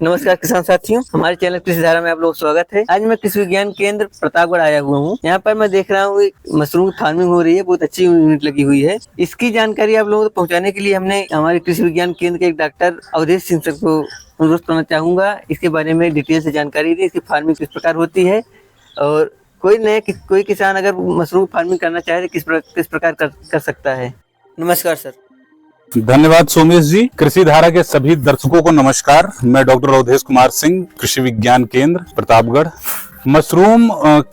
नमस्कार किसान साथियों, हमारे चैनल कृषि धारा में आप लोग स्वागत है। आज मैं कृषि विज्ञान केंद्र प्रतापगढ़ आया हुआ हूँ। यहाँ पर मैं देख रहा हूँ मशरूम फार्मिंग हो रही है, बहुत अच्छी यूनिट लगी हुई है। इसकी जानकारी आप लोगों तक पहुँचाने के लिए हमने हमारे कृषि विज्ञान केंद्र के एक डॉक्टर अवधेश सिंह सर को अनुरोध करना चाहूंगा। इसके बारे में डिटेल से जानकारी दी, इसकी फार्मिंग किस प्रकार होती है और कोई किसान अगर मशरूम फार्मिंग करना चाहे तो किस प्रकार कर सकता है। नमस्कार सर। धन्यवाद सोमेश जी। कृषि धारा के सभी दर्शकों को नमस्कार। मैं डॉक्टर अवधेश कुमार सिंह, कृषि विज्ञान केंद्र प्रतापगढ़। मशरूम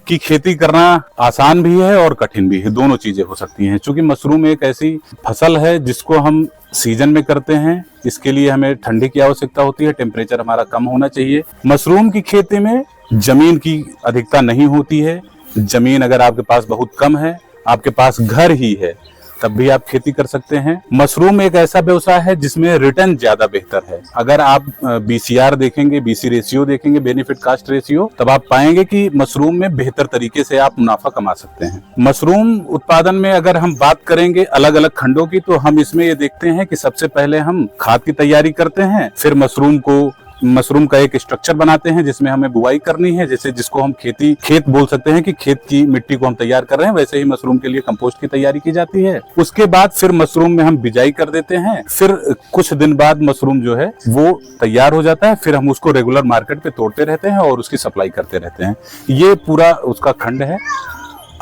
की खेती करना आसान भी है और कठिन भी है, दोनों चीजें हो सकती हैं। क्योंकि मशरूम एक ऐसी फसल है जिसको हम सीजन में करते हैं, इसके लिए हमें ठंडी की आवश्यकता होती है, टेम्परेचर हमारा कम होना चाहिए। मशरूम की खेती में जमीन की अधिकता नहीं होती है। जमीन अगर आपके पास बहुत कम है, आपके पास घर ही है, तब भी आप खेती कर सकते हैं। मशरूम एक ऐसा व्यवसाय है जिसमें रिटर्न ज्यादा बेहतर है। अगर आप BCR देखेंगे, BC रेशियो देखेंगे, बेनिफिट कास्ट रेशियो, तब आप पाएंगे कि मशरूम में बेहतर तरीके से आप मुनाफा कमा सकते हैं। मशरूम उत्पादन में अगर हम बात करेंगे अलग अलग खंडों की, तो हम इसमें ये देखते हैं कि सबसे पहले हम खाद की तैयारी करते हैं, फिर मशरूम का एक स्ट्रक्चर बनाते हैं जिसमें हमें बुआई करनी है, जैसे जिसको हम खेत बोल सकते हैं कि खेत की मिट्टी को हम तैयार कर रहे हैं। वैसे ही मशरूम के लिए कंपोस्ट की तैयारी की जाती है। उसके बाद फिर मशरूम में हम बिजाई कर देते हैं। फिर कुछ दिन बाद मशरूम जो है वो तैयार हो जाता है। फिर हम उसको रेगुलर मार्केट पे तोड़ते रहते हैं और उसकी सप्लाई करते रहते हैं। ये पूरा उसका खंड है।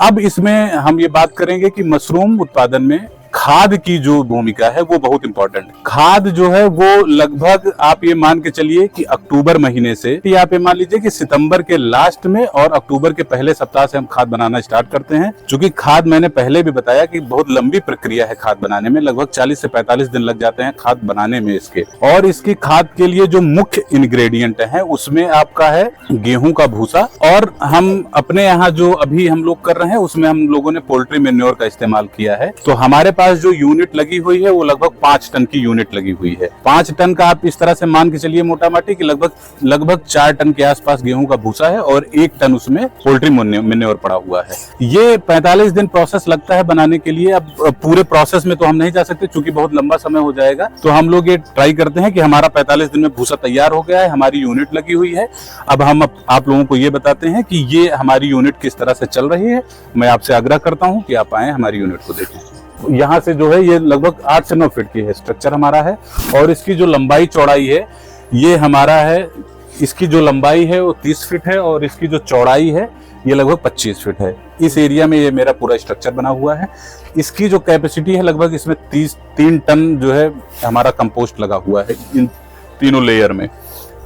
अब इसमें हम ये बात करेंगे कि मशरूम उत्पादन में खाद की जो भूमिका है वो बहुत इंपॉर्टेंट है। खाद जो है वो लगभग आप ये मान के चलिए कि अक्टूबर महीने से, या आप ये मान लीजिए कि सितंबर के लास्ट में और अक्टूबर के पहले सप्ताह से हम खाद बनाना स्टार्ट करते हैं। क्योंकि खाद, मैंने पहले भी बताया कि बहुत लंबी प्रक्रिया है खाद बनाने में, लगभग 40 से 45 दिन लग जाते हैं खाद बनाने में इसके। और इसकी खाद के लिए जो मुख्य इंग्रेडिएंट है उसमें आपका है गेहूं का भूसा, और हम अपने यहाँ जो अभी हम लोग कर रहे हैं उसमें हम लोगों ने पोल्ट्री मैन्योर का इस्तेमाल किया है। तो हमारे पास जो यूनिट लगी हुई है वो लगभग 5 टन की यूनिट लगी हुई है। 5 टन का आप इस तरह से मान के चलिए मोटा माटी कि लगभग 4 टन के आसपास गेहूं का भूसा है और 1 टन उसमें पोल्ट्री मैन्योर पड़ा हुआ है। ये 45 दिन प्रोसेस लगता है बनाने के लिए। अब पूरे प्रोसेस में तो हम नहीं जा सकते क्योंकि बहुत लंबा समय हो जाएगा। तो हम लोग ये ट्राई करते हैं कि हमारा 45 दिन में भूसा तैयार हो गया है, हमारी यूनिट लगी हुई है। अब हम आप लोगों को ये बताते हैं कि ये हमारी यूनिट किस तरह से चल रही है। मैं आपसे आग्रह करता हूँ कि आप आए हमारी यूनिट को देखें। यहाँ से जो है ये लगभग 8 से 9 फीट की है स्ट्रक्चर हमारा है। और इसकी जो लंबाई चौड़ाई है ये हमारा है, इसकी जो लंबाई है वो 30 फीट है और इसकी जो चौड़ाई है ये लगभग 25 फीट है। इस एरिया में ये मेरा पूरा स्ट्रक्चर बना हुआ है। इसकी जो कैपेसिटी है लगभग इसमें 3 टन जो है हमारा कंपोस्ट लगा हुआ है। इन तीनों लेयर में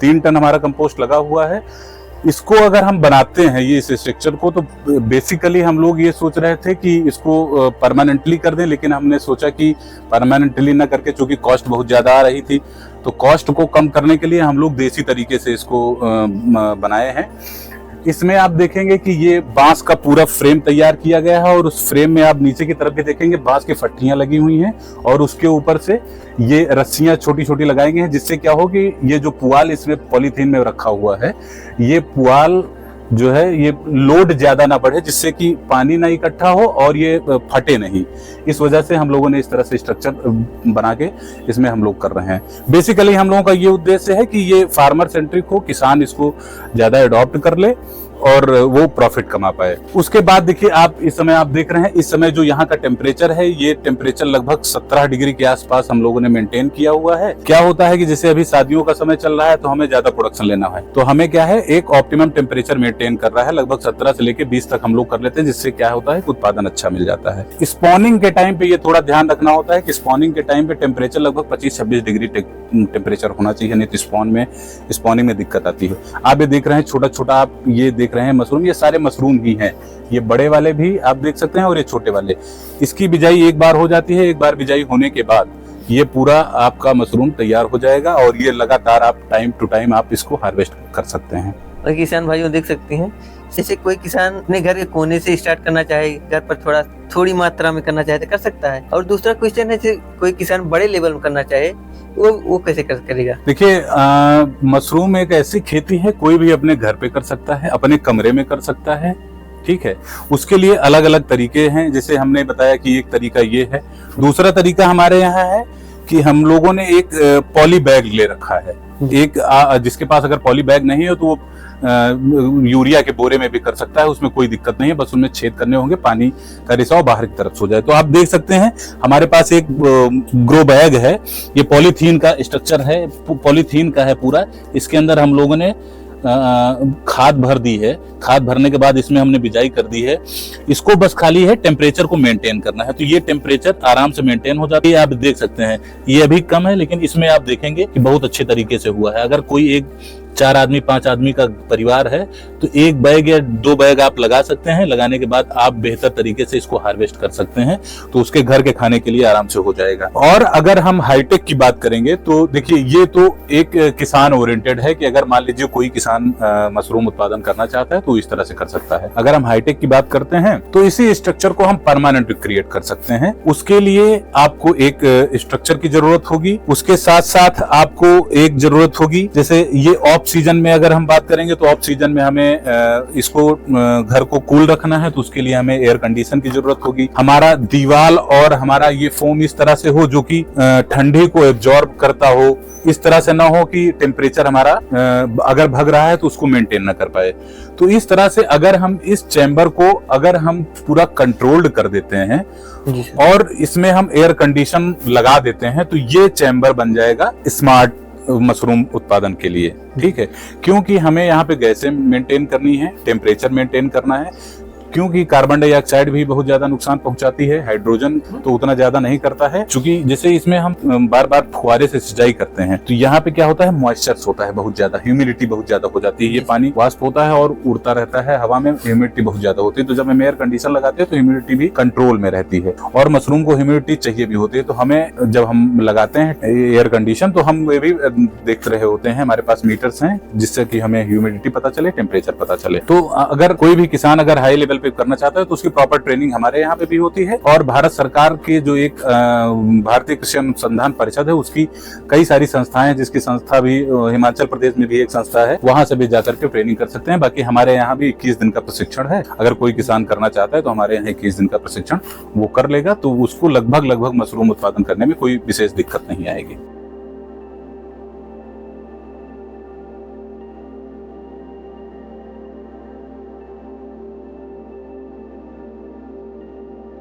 3 टन हमारा कंपोस्ट लगा हुआ है। इसको अगर हम बनाते हैं ये इस स्ट्रक्चर को, तो बेसिकली हम लोग ये सोच रहे थे कि इसको परमानेंटली कर दें, लेकिन हमने सोचा कि परमानेंटली ना करके, चूंकि कॉस्ट बहुत ज्यादा आ रही थी, तो कॉस्ट को कम करने के लिए हम लोग देसी तरीके से इसको बनाए हैं। इसमें आप देखेंगे कि ये बांस का पूरा फ्रेम तैयार किया गया है और उस फ्रेम में आप नीचे की तरफ भी देखेंगे बांस की फट्टियां लगी हुई हैं और उसके ऊपर से ये रस्सियां छोटी छोटी लगाएंगे हैं, जिससे क्या हो कि ये जो पुआल इसमें पॉलीथीन में रखा हुआ है, ये पुआल जो है ये लोड ज्यादा ना बढ़े, जिससे कि पानी ना इकट्ठा हो और ये फटे नहीं। इस वजह से हम लोगों ने इस तरह से स्ट्रक्चर बना के इसमें हम लोग कर रहे हैं। बेसिकली हम लोगों का ये उद्देश्य है कि ये फार्मर सेंट्रिक हो, किसान इसको ज्यादा अडॉप्ट कर ले और वो प्रॉफिट कमा पाए। उसके बाद देखिए आप इस समय आप देख रहे हैं, इस समय जो यहाँ का टेम्परेचर है ये टेम्परेचर लगभग 17 डिग्री के आसपास हम लोगों ने मेंटेन किया हुआ है। क्या होता है कि जैसे अभी शादियों का समय चल रहा है तो हमें ज्यादा प्रोडक्शन लेना है, तो हमें क्या है एक ऑप्टिमम टेम्परेचर मेंटेन कर रहा है। लगभग 17 से लेकर 20 तक हम लोग कर लेते हैं, जिससे क्या होता है उत्पादन अच्छा मिल जाता है। स्पॉनिंग के टाइम पे ये थोड़ा ध्यान रखना होता है कि स्पॉनिंग के टाइम पे टेम्परेचर लगभग 25-26 डिग्री टेम्परेचर होना चाहिए, नहीं तो स्पॉनिंग में दिक्कत आती है। आप ये देख रहे हैं छोटा छोटा, आप ये देख रहे हैं मशरूम, ये सारे मशरूम ही हैं। ये बड़े वाले भी आप देख सकते हैं और ये छोटे वाले। इसकी बिजाई एक बार हो जाती है, एक बार बिजाई होने के बाद ये पूरा आपका मशरूम तैयार हो जाएगा और ये लगातार आप टाइम टू टाइम आप इसको हार्वेस्ट कर सकते हैं। और किसान भाइयों देख सकते हैं, जैसे कोई किसान अपने घर के कोने से स्टार्ट करना चाहे, घर पर थोड़ी मात्रा में करना चाहे तो कर सकता है। और दूसरा क्वेश्चन है, कोई किसान बड़े लेवल में करना चाहे वो कैसे करेगा? देखिए मशरूम एक ऐसी खेती है, कोई भी अपने घर पे कर सकता है, अपने कमरे में कर सकता है, ठीक है। उसके लिए अलग अलग तरीके हैं, जैसे हमने बताया कि एक तरीका ये है। दूसरा तरीका हमारे यहाँ है कि हम लोगों ने एक पॉली बैग ले रखा है। एक जिसके पास अगर पॉली बैग नहीं है तो वो यूरिया के बोरे में भी कर सकता है, उसमें कोई दिक्कत नहीं है, बस उनमें छेद करने होंगे, पानी का रिसाव बाहर की तरफ हो जाए। तो आप देख सकते हैं हमारे पास एक ग्रो बैग है, ये पॉलीथीन का स्ट्रक्चर है, पॉलीथीन का है पूरा। इसके अंदर हम लोगों ने खाद भर दी है। खाद भरने के बाद इसमें हमने बिजाई कर दी है। इसको बस खाली है टेम्परेचर को मेंटेन करना है, तो ये टेम्परेचर आराम से मेंटेन हो जाती है। आप देख सकते हैं ये अभी कम है, लेकिन इसमें आप देखेंगे कि बहुत अच्छे तरीके से हुआ है। अगर कोई एक 4 आदमी 5 आदमी का परिवार है तो 1 बैग या 2 बैग आप लगा सकते हैं। लगाने के बाद आप बेहतर तरीके से इसको हार्वेस्ट कर सकते हैं, तो उसके घर के खाने के लिए आराम से हो जाएगा। और अगर हम हाईटेक की बात करेंगे तो देखिए ये तो एक किसान ओरिएंटेड है कि अगर मान लीजिए कोई किसान मशरूम उत्पादन करना चाहता है तो इस तरह से कर सकता है। अगर हम हाईटेक की बात करते हैं तो इसी स्ट्रक्चर को हम परमानेंट क्रिएट कर सकते हैं। उसके लिए आपको एक स्ट्रक्चर की जरूरत होगी, उसके साथ साथ आपको एक जरूरत होगी, जैसे ये ऑफ सीजन में अगर हम बात करेंगे तो ऑफ सीजन में हमें इसको घर को कूल रखना है, तो उसके लिए हमें एयर कंडीशन की जरूरत होगी। हमारा दीवार और हमारा ये फोम इस तरह से हो जो कि ठंडी को एब्जॉर्ब करता हो, इस तरह से ना हो कि टेम्परेचर हमारा अगर भग रहा है तो उसको मेंटेन ना कर पाए। तो इस तरह से अगर हम इस चैम्बर को अगर हम पूरा कंट्रोल्ड कर देते हैं और इसमें हम एयर कंडीशन लगा देते हैं तो ये चैम्बर बन जाएगा स्मार्ट मशरूम उत्पादन के लिए। ठीक है, क्योंकि हमें यहाँ पे गैसें मेंटेन करनी है, टेम्परेचर मेंटेन करना है, क्योंकि कार्बन डाइऑक्साइड भी बहुत ज्यादा नुकसान पहुंचाती है, हाइड्रोजन तो उतना ज्यादा नहीं करता है। क्योंकि जैसे इसमें हम बार बार फुहारे से सिंचाई करते हैं तो यहाँ पे क्या होता है, मॉइस्चर होता है बहुत ज्यादा, ह्यूमिडिटी बहुत ज्यादा हो जाती है, ये पानी वाष्प होता है और उड़ता रहता है हवा में, ह्यूमिडिटी बहुत ज्यादा होती है। तो जब हम एयर कंडीशन लगाते हैं तो ह्यूमिडिटी भी कंट्रोल में रहती है और मशरूम को ह्यूमिडिटी चाहिए भी होती है। तो हमें जब हम लगाते हैं एयर कंडीशन तो हम ये भी देख रहे होते हैं, हमारे पास मीटर्स हैं जिससे कि हमें ह्यूमिडिटी पता चले, टेम्परेचर पता चले। तो अगर कोई भी किसान अगर हाई लेवल पे करना चाहता है तो उसकी प्रॉपर ट्रेनिंग हमारे यहाँ पे भी होती है। और भारत सरकार के जो एक भारतीय कृषि अनुसंधान परिषद है उसकी कई सारी संस्थाएं हैं, जिसकी संस्था भी हिमाचल प्रदेश में भी एक संस्था है, वहां से भी जाकर के ट्रेनिंग कर सकते हैं। बाकी हमारे यहाँ भी 21 दिन का प्रशिक्षण है। अगर कोई किसान करना चाहता है तो हमारे यहाँ 21 दिन का प्रशिक्षण वो कर लेगा, तो उसको लगभग मशरूम उत्पादन करने में कोई विशेष दिक्कत नहीं आएगी।